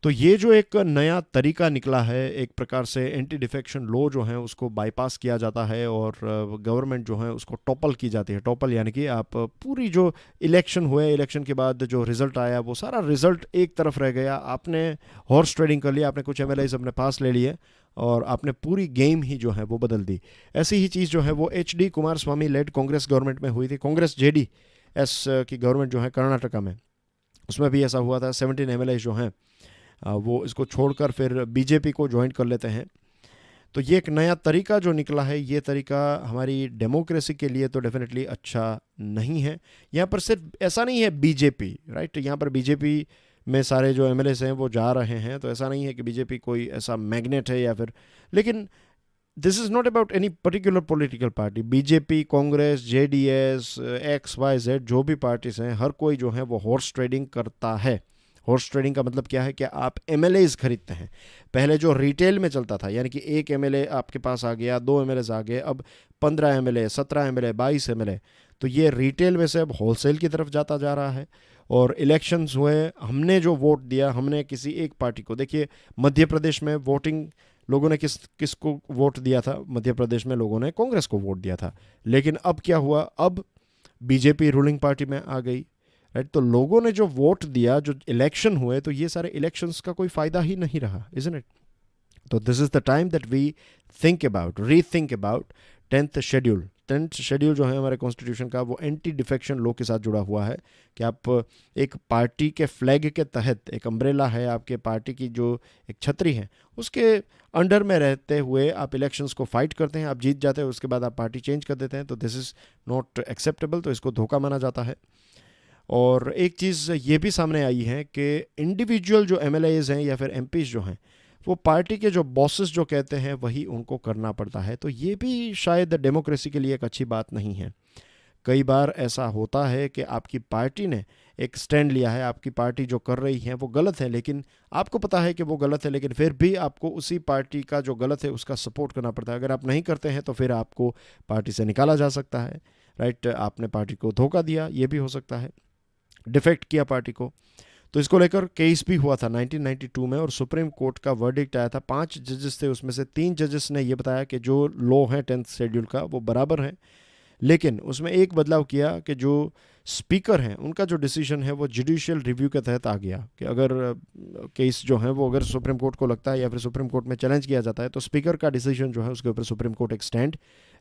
तो ये जो एक नया तरीका निकला है, एक प्रकार से एंटी डिफेक्शन लॉ जो है उसको बाईपास किया जाता है और गवर्नमेंट जो है उसको टॉपल की जाती है। टॉपल यानी कि आप पूरी जो इलेक्शन हुए, इलेक्शन के बाद जो रिजल्ट आया वो सारा रिजल्ट एक तरफ रह गया, आपने हॉर्स ट्रेडिंग कर लिया, आपने कुछ एमएलए अपने पास ले लिए और आपने पूरी गेम ही जो है वो बदल दी। ऐसी ही चीज़ जो है वो HD Kumaraswamy led Congress government में हुई थी। कांग्रेस जेडीएस की गवर्नमेंट जो है कर्नाटका में, उसमें भी ऐसा हुआ था। 17 एमएलए जो हैं वो इसको छोड़कर फिर बीजेपी को ज्वाइन कर लेते हैं। तो ये एक नया तरीका जो निकला है, ये तरीका हमारी डेमोक्रेसी के लिए तो डेफिनेटली अच्छा नहीं है। यहाँ पर सिर्फ ऐसा नहीं है बीजेपी, राइट, यहाँ पर बीजेपी में सारे जो एमएलए हैं वो जा रहे हैं, तो ऐसा नहीं है कि बीजेपी कोई ऐसा मैग्नेट है या फिर, लेकिन this is not about any particular political party. BJP, Congress, JDS, X Y Z जो भी पार्टीज हैं, हर कोई जो है वो हॉर्स ट्रेडिंग करता है। हॉर्स ट्रेडिंग का मतलब क्या है कि आप एमएलएज खरीदते हैं। पहले जो रिटेल में चलता था, यानी कि एक एमएलए आपके पास आ गया, 2 एमएलए आ गए, अब 15 एमएलए, 17 एमएलए, 22 एमएलए, तो ये रिटेल में से अब होलसेल की तरफ जाता जा रहा है। और इलेक्शंस हुए, हमने जो वोट दिया, हमने किसी एक पार्टी को, देखिए मध्य प्रदेश में वोटिंग लोगों ने किसको वोट दिया था? मध्य प्रदेश में लोगों ने कांग्रेस को वोट दिया था। लेकिन अब क्या हुआ? अब बीजेपी रूलिंग पार्टी में आ गई, राइट। तो लोगों ने जो वोट दिया, जो इलेक्शन हुए, तो ये सारे इलेक्शंस का कोई फायदा ही नहीं रहा, इजंट इट? तो this is the time that we think about, rethink about 10th schedule. 10th schedule जो है हमारे कॉन्स्टिट्यूशन का, वो एंटी डिफेक्शन लॉ के साथ जुड़ा हुआ है कि आप एक पार्टी के फ्लैग के तहत, एक अम्ब्रेला है आपके पार्टी की, जो एक छतरी है, उसके अंडर में रहते हुए आप इलेक्शंस को फाइट करते हैं, आप जीत जाते हैं, उसके बाद आप पार्टी चेंज कर देते हैं। तो दिस इज़ नॉट एक्सेप्टेबल, तो इसको धोखा माना जाता है। और एक चीज़ ये भी सामने आई है कि इंडिविजुअल जो एमएलएज हैं या फिर एमपीज जो हैं, वो पार्टी के जो बॉसेस जो कहते हैं वही उनको करना पड़ता है। तो ये भी शायद डेमोक्रेसी के लिए एक अच्छी बात नहीं है। कई बार ऐसा होता है कि आपकी पार्टी ने एक स्टैंड लिया है, आपकी पार्टी जो कर रही है वो गलत है, लेकिन आपको पता है कि वो गलत है, लेकिन फिर भी आपको उसी पार्टी का जो गलत है उसका सपोर्ट करना पड़ता है। अगर आप नहीं करते हैं तो फिर आपको पार्टी से निकाला जा सकता है, राइट। आपने पार्टी को धोखा दिया, ये भी हो सकता है, डिफेक्ट किया पार्टी को। तो इसको लेकर केस भी हुआ था 1992 में, और सुप्रीम कोर्ट का वर्डिक्ट आया था। 5 जजेस थे, उसमें से 3 जजेस ने ये बताया कि जो लॉ है 10th शेड्यूल का वो बराबर है, लेकिन उसमें एक बदलाव किया कि जो स्पीकर हैं उनका जो डिसीजन है वो जुडिशियल रिव्यू के तहत आ गया, कि अगर केस जो है वो अगर सुप्रीम कोर्ट को लगता है या फिर सुप्रीम कोर्ट में चैलेंज किया जाता है, तो स्पीकर का डिसीजन जो है उसके ऊपर सुप्रीम कोर्ट एक स्टैंड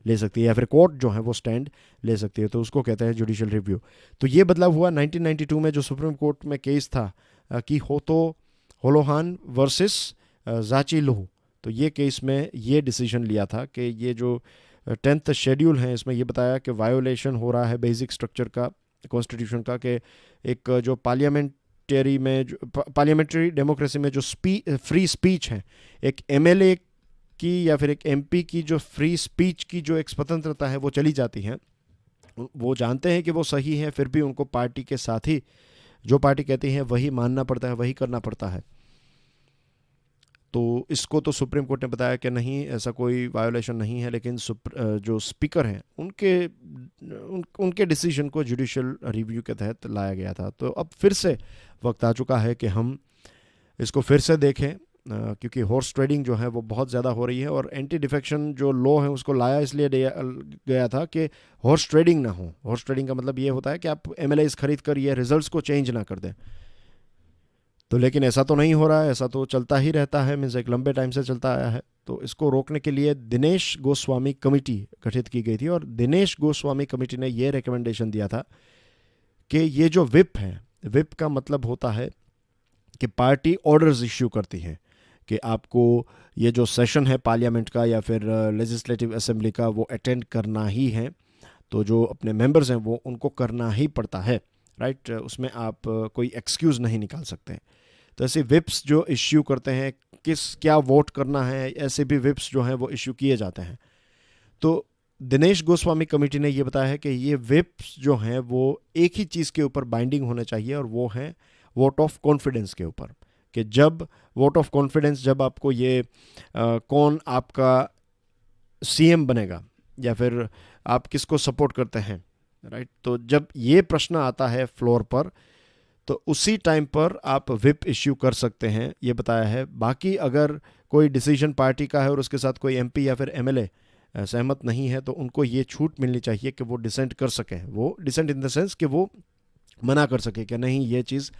ले सकती है, या फिर कोर्ट जो है वो स्टैंड ले सकती है, तो उसको कहते हैं जुडिशियल रिव्यू। तो ये बदलाव हुआ 1992 में, जो सुप्रीम कोर्ट में केस था कि होलोहान वर्सेस जाची लुहू, तो ये केस में ये डिसीजन लिया था कि ये जो 10th शेड्यूल है इसमें ये बताया कि वायोलेशन हो रहा है बेसिक स्ट्रक्चर का, कॉन्स्टिट्यूशन का, कि एक जो पार्लियामेंट्री डेमोक्रेसी में जो फ्री स्पीच है, एक एमएलए की या फिर एक एमपी की जो फ्री स्पीच की जो एक स्वतंत्रता है वो चली जाती है। वो जानते हैं कि वो सही है, फिर भी उनको पार्टी के साथ ही जो पार्टी कहती है वही मानना पड़ता है, वही करना पड़ता है। तो इसको तो सुप्रीम कोर्ट ने बताया कि नहीं, ऐसा कोई वायोलेशन नहीं है, लेकिन जो स्पीकर हैं उनके डिसीजन को जुडिशियल रिव्यू के तहत लाया गया था। तो अब फिर से वक्त आ चुका है कि हम इसको फिर से देखें, क्योंकि हॉर्स ट्रेडिंग जो है वो बहुत ज़्यादा हो रही है, और एंटी डिफेक्शन जो लॉ है उसको लाया इसलिए गया था कि हॉर्स ट्रेडिंग ना हो। हॉर्स ट्रेडिंग का मतलब ये होता है कि आप एमएलएज खरीद कर ये रिजल्ट्स को चेंज ना कर दें। तो लेकिन ऐसा तो नहीं हो रहा है, ऐसा तो चलता ही रहता है, मीन्स एक लंबे टाइम से चलता आया है। तो इसको रोकने के लिए दिनेश गोस्वामी कमेटी गठित की गई थी, और दिनेश गोस्वामी कमेटी ने ये रिकमेंडेशन दिया था कि ये जो विप है, विप का मतलब होता है कि पार्टी ऑर्डर्स इश्यू करती है कि आपको ये जो सेशन है पार्लियामेंट का या फिर लेजिस्लेटिव असेंबली का वो अटेंड करना ही है। तो जो अपने मेंबर्स हैं वो उनको करना ही पड़ता है, राइट। उसमें आप कोई एक्सक्यूज़ नहीं निकाल सकते। तो ऐसे विप्स जो इश्यू करते हैं, क्या वोट करना है, ऐसे भी विप्स जो हैं वो इश्यू किए जाते हैं। तो दिनेश गोस्वामी कमेटी ने ये बताया है कि ये व्हिप्स जो हैं वो एक ही चीज़ के ऊपर बाइंडिंग होने चाहिए, और वो है वोट ऑफ कॉन्फिडेंस के ऊपर। कि जब वोट ऑफ कॉन्फिडेंस, जब आपको ये कौन आपका सीएम बनेगा या फिर आप किसको सपोर्ट करते हैं, राइट, तो जब ये प्रश्न आता है फ्लोर पर, तो उसी टाइम पर आप व्हिप इश्यू कर सकते हैं, ये बताया है। बाकी अगर कोई डिसीजन पार्टी का है और उसके साथ कोई एमपी या फिर एमएलए सहमत नहीं है, तो उनको ये छूट मिलनी चाहिए कि वो डिसेंट कर सकें। वो डिसेंट इन द सेंस कि वो मना कर सके कि नहीं, ये चीज़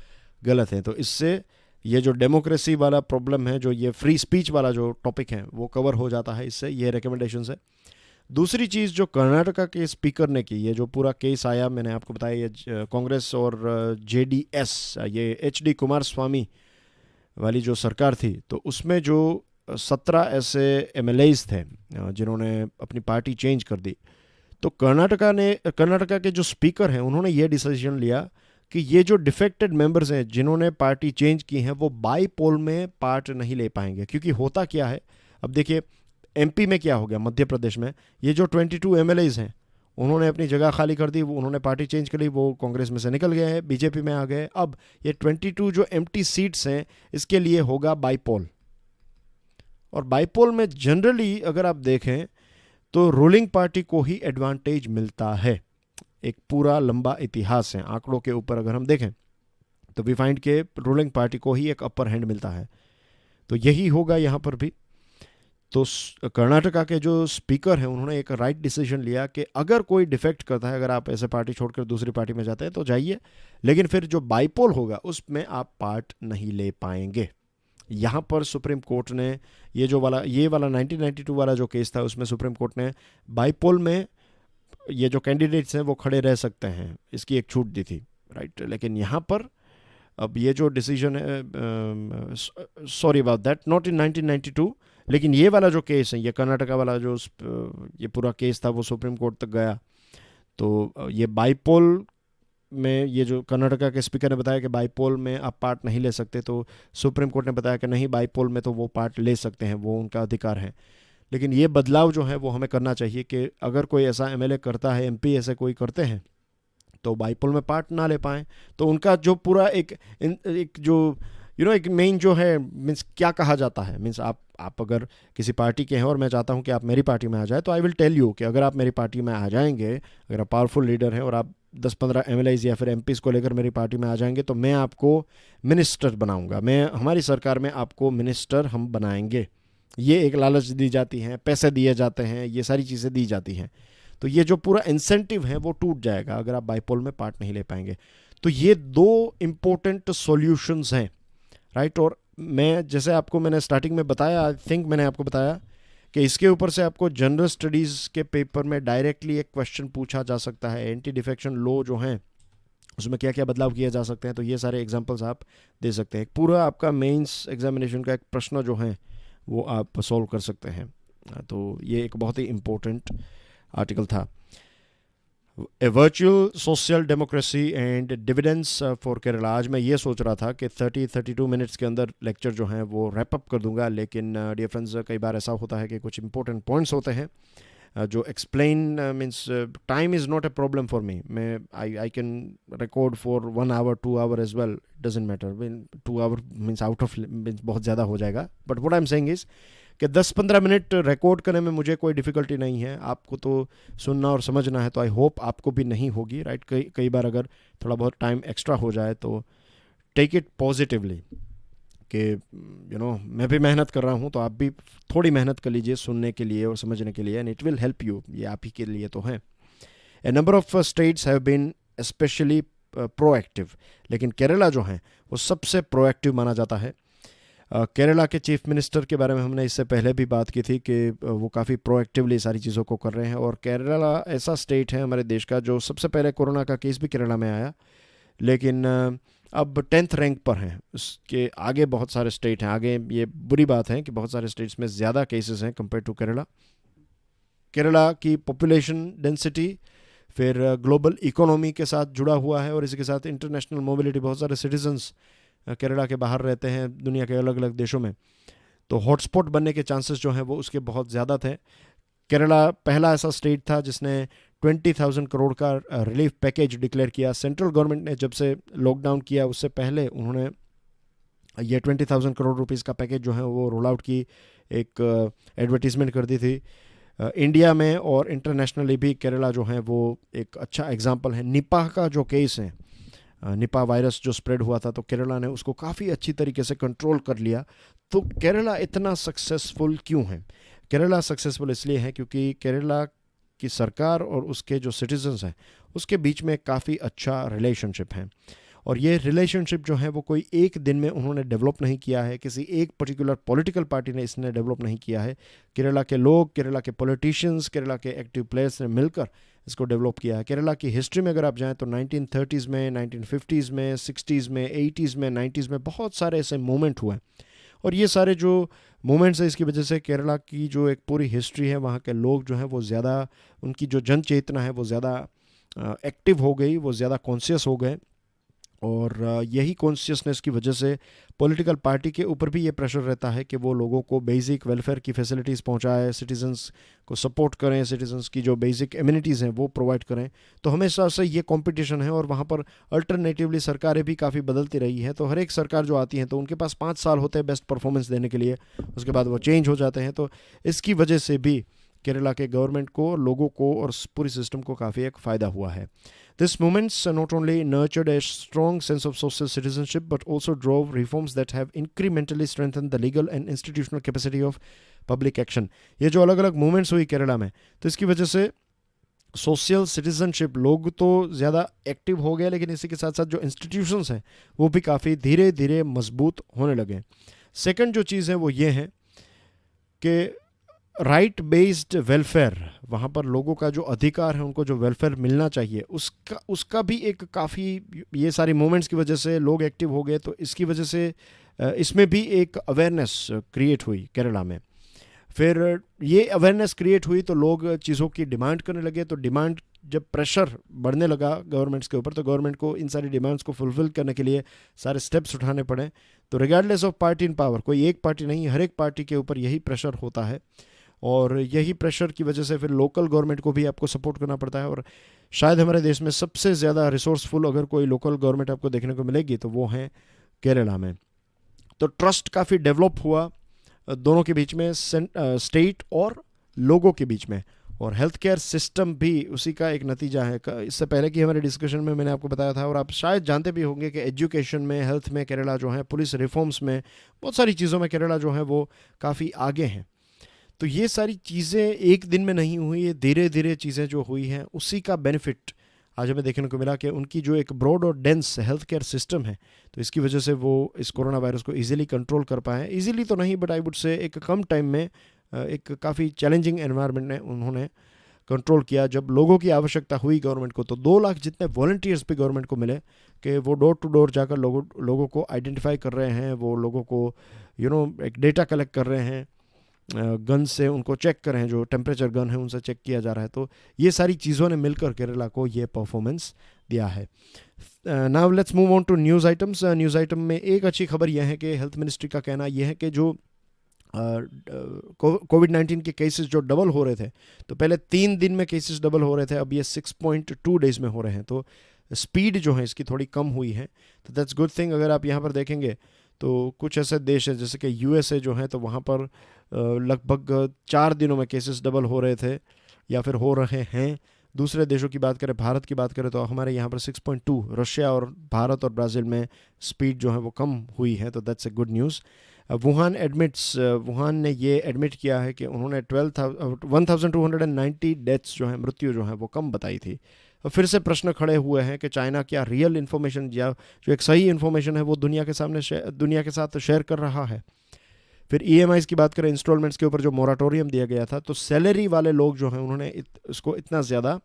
गलत है। तो इससे ये जो डेमोक्रेसी वाला प्रॉब्लम है, जो ये फ्री स्पीच वाला जो टॉपिक है, वो कवर हो जाता है इससे, ये रिकमेंडेशंस है। दूसरी चीज़ जो कर्नाटका के स्पीकर ने की, ये जो पूरा केस आया, मैंने आपको बताया, ये कांग्रेस और जेडीएस, ये एचडी कुमार स्वामी वाली जो सरकार थी, तो उसमें जो 17 ऐसे एमएलएज थे जिन्होंने अपनी पार्टी चेंज कर दी। तो कर्नाटका के जो स्पीकर हैं, उन्होंने ये डिसीजन लिया कि ये जो डिफेक्टेड मेंबर्स हैं जिन्होंने पार्टी चेंज की हैं, वो बाई पोल में पार्ट नहीं ले पाएंगे। क्योंकि होता क्या है, अब देखिए एमपी में क्या हो गया, मध्य प्रदेश में ये जो 22 एमएलएज हैं, उन्होंने अपनी जगह खाली कर दी, उन्होंने पार्टी चेंज कर ली, वो कांग्रेस में से निकल गए हैं, बीजेपी में आ गए। अब ये 22 जो एम्प्टी सीट्स हैं, इसके लिए होगा बाईपोल। और बाईपोल में जनरली अगर आप देखें तो रूलिंग पार्टी को ही एडवांटेज मिलता है। एक पूरा लंबा इतिहास है, आंकड़ों के ऊपर अगर हम देखें तो वी फाइंड के रूलिंग पार्टी को ही एक अपर हैंड मिलता है। तो यही होगा यहाँ पर भी। तो कर्नाटका के जो स्पीकर हैं, उन्होंने एक राइट डिसीजन लिया कि अगर कोई डिफेक्ट करता है, अगर आप ऐसे पार्टी छोड़कर दूसरी पार्टी में जाते हैं तो जाइए, लेकिन फिर जो बाईपोल होगा उसमें आप पार्ट नहीं ले पाएंगे। यहाँ पर सुप्रीम कोर्ट ने ये वाला 1992 वाला जो केस था, उसमें सुप्रीम कोर्ट ने बाईपोल में ये जो कैंडिडेट्स हैं वो खड़े रह सकते हैं, इसकी एक छूट दी थी, राइट। लेकिन यहाँ पर अब ये जो डिसीजन है, sorry about that, not in 1992, लेकिन ये वाला जो केस है, ये कर्नाटका वाला जो ये पूरा केस था, वो सुप्रीम कोर्ट तक गया। तो ये बाईपोल में, ये जो कर्नाटका के स्पीकर ने बताया कि बाईपोल में आप पार्ट नहीं ले सकते, तो सुप्रीम कोर्ट ने बताया कि नहीं, बाईपोल में तो वो पार्ट ले सकते हैं, वो उनका अधिकार है। लेकिन ये बदलाव जो है वो हमें करना चाहिए कि अगर कोई ऐसा एमएलए करता है, एमपी ऐसे कोई करते हैं, तो बाईपोल में पार्ट ना ले पाएँ, तो उनका जो पूरा एक जो एक मेन जो है, मीन्स क्या कहा जाता है, मीन्स आप अगर किसी पार्टी के हैं और मैं चाहता हूं कि आप मेरी पार्टी में आ जाए, तो आई विल टेल यू कि अगर आप मेरी पार्टी में आ जाएंगे, अगर आप पावरफुल लीडर हैं और आप 10-15 एमएलएज या फिर एमपीज़ को लेकर मेरी पार्टी में आ जाएंगे, तो मैं आपको मिनिस्टर बनाऊंगा, हमारी सरकार में आपको मिनिस्टर हम बनाएंगे। ये एक लालच दी जाती है, पैसे दिए जाते हैं, ये सारी चीज़ें दी जाती हैं। तो ये जो पूरा इंसेंटिव है वो टूट जाएगा अगर आप बाईपोल में पार्ट नहीं ले पाएंगे। तो ये 2 इम्पोर्टेंट सॉल्यूशंस हैं, राइट। और मैं जैसे मैंने स्टार्टिंग में बताया, आई थिंक मैंने आपको बताया कि इसके ऊपर से आपको जनरल स्टडीज़ के पेपर में डायरेक्टली एक क्वेश्चन पूछा जा सकता है, एंटी डिफेक्शन लॉ जो है उसमें क्या क्या बदलाव किए जा सकते हैं। तो ये सारे एग्जांपल्स आप दे सकते हैं। पूरा आपका मेंस एग्जामिनेशन का एक प्रश्न जो है वो आप सॉल्व कर सकते हैं। तो ये एक बहुत ही इम्पोर्टेंट आर्टिकल था। A virtual social democracy and dividends for Kerala. आज मैं ये सोच रहा था कि 30-32 मिनट्स के अंदर लेक्चर जो है वो रैप अप कर दूंगा, लेकिन डियर फ्रेंड्स, कई बार ऐसा होता है कि कुछ इंपॉर्टेंट पॉइंट्स होते हैं जो explain means time is not a problem for me. मैं I can record for 1 hour 2 hour as well, doesn't matter. 2 hour means out of means बहुत ज़्यादा हो जाएगा। But what I am saying is कि 10-15 minute record करने में मुझे कोई डिफ़िकल्टी नहीं है। आपको तो सुनना और समझना है, तो आई होप आपको भी नहीं होगी, राइट। कई बार अगर थोड़ा बहुत टाइम एक्स्ट्रा हो जाए तो टेक इट पॉजिटिवली कि मैं भी मेहनत कर रहा हूँ, तो आप भी थोड़ी मेहनत कर लीजिए सुनने के लिए और समझने के लिए, and it will help you. ये आप ही के लिए तो है। A number of states have been specially proactive, लेकिन केरला जो है वो सबसे प्रोएक्टिव माना जाता है। केरला के चीफ मिनिस्टर के बारे में हमने इससे पहले भी बात की थी कि वो काफ़ी प्रोएक्टिवली सारी चीज़ों को कर रहे हैं। और केरला ऐसा स्टेट है हमारे देश का जो सबसे पहले कोरोना का केस भी केरला में आया, लेकिन अब 10th रैंक पर हैं। उसके आगे बहुत सारे स्टेट हैं आगे। ये बुरी बात है कि बहुत सारे स्टेट्स में ज़्यादा केसेस हैं कंपेयर टू केरला। केरला की पॉपुलेशन डेंसिटी फिर ग्लोबल इकोनॉमी के साथ जुड़ा हुआ है, और इसी के साथ इंटरनेशनल मोबिलिटी। बहुत सारे सिटीजन्स केरला के बाहर रहते हैं दुनिया के अलग अलग देशों में, तो हॉटस्पॉट बनने के चांसेस जो हैं वो उसके बहुत ज़्यादा थे। केरला पहला ऐसा स्टेट था जिसने 20,000 करोड़ का रिलीफ पैकेज डिक्लेयर किया। सेंट्रल गवर्नमेंट ने जब से लॉकडाउन किया उससे पहले उन्होंने ये 20,000 करोड़ रुपीस का पैकेज जो है वो रोल आउट की एक एडवर्टीजमेंट कर दी थी। इंडिया में और इंटरनेशनली भी केरला जो है वो एक अच्छा एग्जांपल है। निपाह का जो केस है, निपा वायरस जो स्प्रेड हुआ था, तो केरला ने उसको काफ़ी अच्छी तरीके से कंट्रोल कर लिया। तो केरला इतना सक्सेसफुल क्यों है? केरला सक्सेसफुल इसलिए है क्योंकि केरला की सरकार और उसके जो सिटीजन्स हैं उसके बीच में काफ़ी अच्छा रिलेशनशिप है। और ये रिलेशनशिप जो है वो कोई एक दिन में उन्होंने डेवलप नहीं किया है, किसी एक पर्टिकुलर पॉलिटिकल पार्टी ने इसने डेवलप नहीं किया है। केरला के लोग, केरला के पॉलिटिशियंस, केरला के एक्टिव प्लेयर्स ने मिलकर इसको डेवलप किया है। केरला की हिस्ट्री में अगर आप जाएं तो 1930s में, 1950s में, 60s में, 80s में, 90s में बहुत सारे ऐसे मोमेंट हुए हैं। और ये सारे जो मोमेंट्स हैं इसकी वजह से केरला की जो एक पूरी हिस्ट्री है, वहाँ के लोग जो हैं वो ज़्यादा, उनकी जो जन चेतना है वो ज़्यादा एक्टिव हो गई, वो ज़्यादा कॉन्शियस हो गए। और यही कॉन्शियसनेस की वजह से पॉलिटिकल पार्टी के ऊपर भी ये प्रेशर रहता है कि वो लोगों को बेसिक वेलफेयर की फैसिलिटीज़ पहुंचाए, सिटीजन्स को सपोर्ट करें, सिटीजन्स की जो बेसिक एमिनिटीज़ हैं वो प्रोवाइड करें। तो हमेशा से ये कंपटीशन है और वहाँ पर अल्टरनेटिवली सरकारें भी काफ़ी बदलती रही है। तो हर एक सरकार जो आती है तो उनके पास 5 साल होते हैं बेस्ट परफॉर्मेंस देने के लिए, उसके बाद वो चेंज हो जाते हैं। तो इसकी वजह से भी केरला के गवर्नमेंट को, लोगों को और पूरी सिस्टम को काफ़ी एक फ़ायदा हुआ है। These movements not only nurtured a strong sense of social citizenship but also drove reforms that have incrementally strengthened the legal and institutional capacity of public action. ये जो अलग अलग मूवमेंट्स हुई केरला में, तो इसकी वजह से सोशल सिटीजनशिप, लोग तो ज़्यादा एक्टिव हो गए, लेकिन इसी के साथ साथ जो इंस्टीट्यूशंस हैं वो भी काफ़ी धीरे धीरे मजबूत होने लगे। सेकंड जो चीज़ है वो ये है कि राइट बेस्ड वेलफेयर, वहाँ पर लोगों का जो अधिकार है, उनको जो वेलफेयर मिलना चाहिए, उसका भी एक काफ़ी, ये सारी मोमेंट्स की वजह से लोग एक्टिव हो गए। तो इसकी वजह से इसमें भी एक अवेयरनेस क्रिएट हुई केरला में। फिर ये अवेयरनेस क्रिएट हुई तो लोग चीज़ों की डिमांड करने लगे। तो डिमांड, जब प्रेशर बढ़ने लगा गवर्नमेंट्स के ऊपर, तो गवर्नमेंट को इन सारी डिमांड्स को फुलफिल करने के लिए सारे स्टेप्स उठाने पड़े। तो regardless of party in power, कोई एक पार्टी नहीं, हर एक पार्टी के ऊपर यही प्रेशर होता है। और यही प्रेशर की वजह से फिर लोकल गवर्नमेंट को भी आपको सपोर्ट करना पड़ता है। और शायद हमारे देश में सबसे ज़्यादा रिसोर्सफुल अगर कोई लोकल गवर्नमेंट आपको देखने को मिलेगी तो वो है केरला में। तो ट्रस्ट काफ़ी डेवलप हुआ दोनों के बीच में, स्टेट और लोगों के बीच में। और हेल्थ केयर सिस्टम भी उसी का एक नतीजा है। इससे पहले की हमारे डिस्कशन में मैंने आपको बताया था, और आप शायद जानते भी होंगे कि एजुकेशन में, हेल्थ में केरला जो है, पुलिस रिफॉर्म्स में, बहुत सारी चीज़ों में केरला जो है वो काफ़ी आगे हैं। तो ये सारी चीज़ें एक दिन में नहीं हुई, ये धीरे धीरे चीज़ें जो हुई हैं उसी का बेनिफिट आज हमें देखने को मिला कि उनकी जो एक ब्रॉड और डेंस हेल्थ केयर सिस्टम है, तो इसकी वजह से वो इस कोरोना वायरस को इजीली कंट्रोल कर पाए। इजीली तो नहीं, बट आई वुड से एक कम टाइम में, एक काफ़ी चैलेंजिंग एनवायरनमेंट में उन्होंने कंट्रोल किया। जब लोगों की आवश्यकता हुई गवर्नमेंट को, तो 2 लाख जितने वॉलंटियर्स भी गवर्नमेंट को मिले कि वो डोर टू डोर जाकर लोगों को आइडेंटिफाई कर रहे हैं, वो लोगों को एक डेटा कलेक्ट कर रहे हैं, गन से उनको चेक करें, जो टेम्परेचर गन है उनसे चेक किया जा रहा है। तो ये सारी चीज़ों ने मिलकर केरला को ये परफॉर्मेंस दिया है। Now let's move on to news items. News item में एक अच्छी खबर यह है कि हेल्थ मिनिस्ट्री का कहना यह है कि जो कोविड-19 के केसेस जो डबल हो रहे थे, तो पहले 3 दिन में केसेस डबल हो रहे थे, अब ये 6.2 डेज में हो रहे हैं। तो स्पीड जो है इसकी थोड़ी कम हुई है, तो दैट्स गुड थिंग। अगर आप यहाँ पर देखेंगे तो कुछ ऐसे देश हैं जैसे कि यूएसए जो है, तो वहाँ पर लगभग 4 दिनों में केसेस डबल हो रहे थे या फिर हो रहे हैं। दूसरे देशों की बात करें, भारत की बात करें, तो हमारे यहाँ पर 6.2, रशिया और भारत और ब्राज़ील में स्पीड जो है वो कम हुई है, तो that's a good news. Wuhan ने ये एडमिट किया है कि उन्होंने 1290 डेथ्स जो है, मृत्यु जो है वो कम बताई थी। फिर से प्रश्न खड़े हुए हैं कि चाइना क्या रियल इन्फॉर्मेशन या जो एक सही इन्फॉर्मेशन है वो दुनिया के साथ शेयर कर रहा है। फिर ईएमआईज़ की बात करें, इंस्टॉलमेंट्स के ऊपर जो मोराटोरियम दिया गया था, तो सैलरी वाले लोग जो हैं उन्होंने इसको इतना ज़्यादा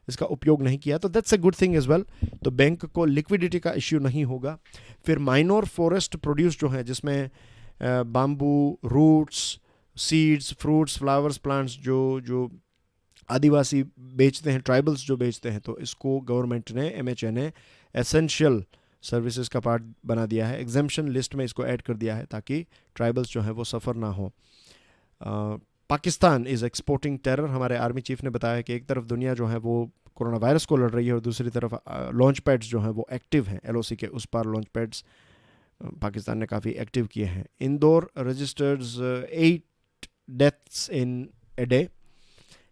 इसका उपयोग नहीं किया, तो that's a good thing as well. तो बैंक को लिक्विडिटी का इश्यू नहीं होगा। फिर माइनर फॉरेस्ट प्रोड्यूस जो है, जिसमें bamboo, roots, seeds, fruits, flowers, plants जो आदिवासी बेचते हैं, ट्राइबल्स जो बेचते हैं, तो इसको गवर्नमेंट ने, एमएचए ने एसेंशियल सर्विसेज का पार्ट बना दिया है। एग्जेम्पशन लिस्ट में इसको ऐड कर दिया है ताकि ट्राइबल्स जो हैं वो सफ़र ना हो। Pakistan is exporting terror. हमारे आर्मी चीफ ने बताया कि एक तरफ दुनिया जो है वो कोरोना वायरस को लड़ रही है और दूसरी तरफ लॉन्च पैड्स जो हैं वो एक्टिव हैं। LOC के उस पार लॉन्च पैड्स पाकिस्तान ने काफ़ी एक्टिव किए हैं। Indore registers 8 deaths in a day.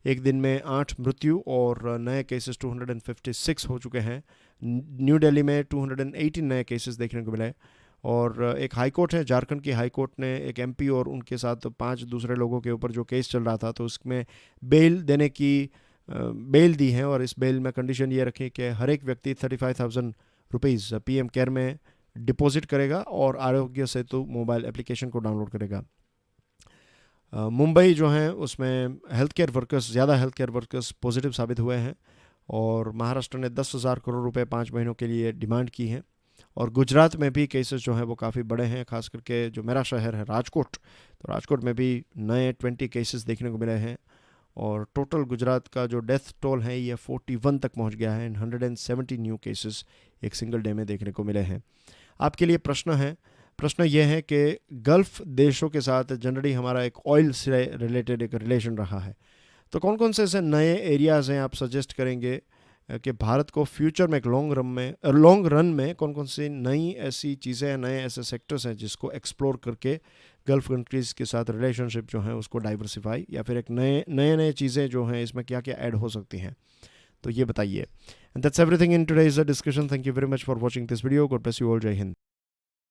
एक दिन में 8 मृत्यु और नए केसेस 256 हो चुके हैं। न्यू दिल्ली में 218 नए केसेस देखने को मिले। और एक हाई कोर्ट है, झारखंड की हाई कोर्ट ने एक MP और उनके साथ 5 दूसरे लोगों के ऊपर जो केस चल रहा था तो उसमें बेल देने की बेल दी है। और इस बेल में कंडीशन ये रखी कि हर एक व्यक्ति 35,000 रुपीज़ PM केयर में डिपॉजिट करेगा और आरोग्य सेतु मोबाइल एप्लीकेशन को डाउनलोड करेगा। मुंबई जो है उसमें ज़्यादा हेल्थ केयर वर्कर्स पॉजिटिव साबित हुए हैं। और महाराष्ट्र ने 10,000 करोड़ रुपए 5 महीनों के लिए डिमांड की है। और गुजरात में भी केसेस जो हैं वो काफ़ी बड़े हैं, खास करके जो मेरा शहर है राजकोट, तो राजकोट में भी नए 20 केसेस देखने को मिले हैं। और टोटल गुजरात का जो डेथ टोल है ये 41 तक पहुंच गया है। 170 न्यू केसेस एक सिंगल डे में देखने को मिले हैं। आपके लिए प्रश्न ये है कि गल्फ़ देशों के साथ जनरली हमारा एक ऑयल से रिलेटेड एक रिलेशन रहा है, तो कौन कौन से ऐसे नए एरियाज़ हैं आप सजेस्ट करेंगे कि भारत को फ्यूचर में एक लॉन्ग रन में कौन कौन सी नई ऐसी चीज़ें हैं, नए ऐसे सेक्टर्स हैं जिसको एक्सप्लोर करके गल्फ़ कंट्रीज़ के साथ रिलेशनशिप जो है उसको डाइवर्सिफाई, या फिर एक नए चीज़ें जो हैं इसमें क्या क्या ऐड हो सकती हैं, तो ये बताइए। And that's everything in today's discussion. Thank you very much for watching this video. God bless you all. जय हिंद।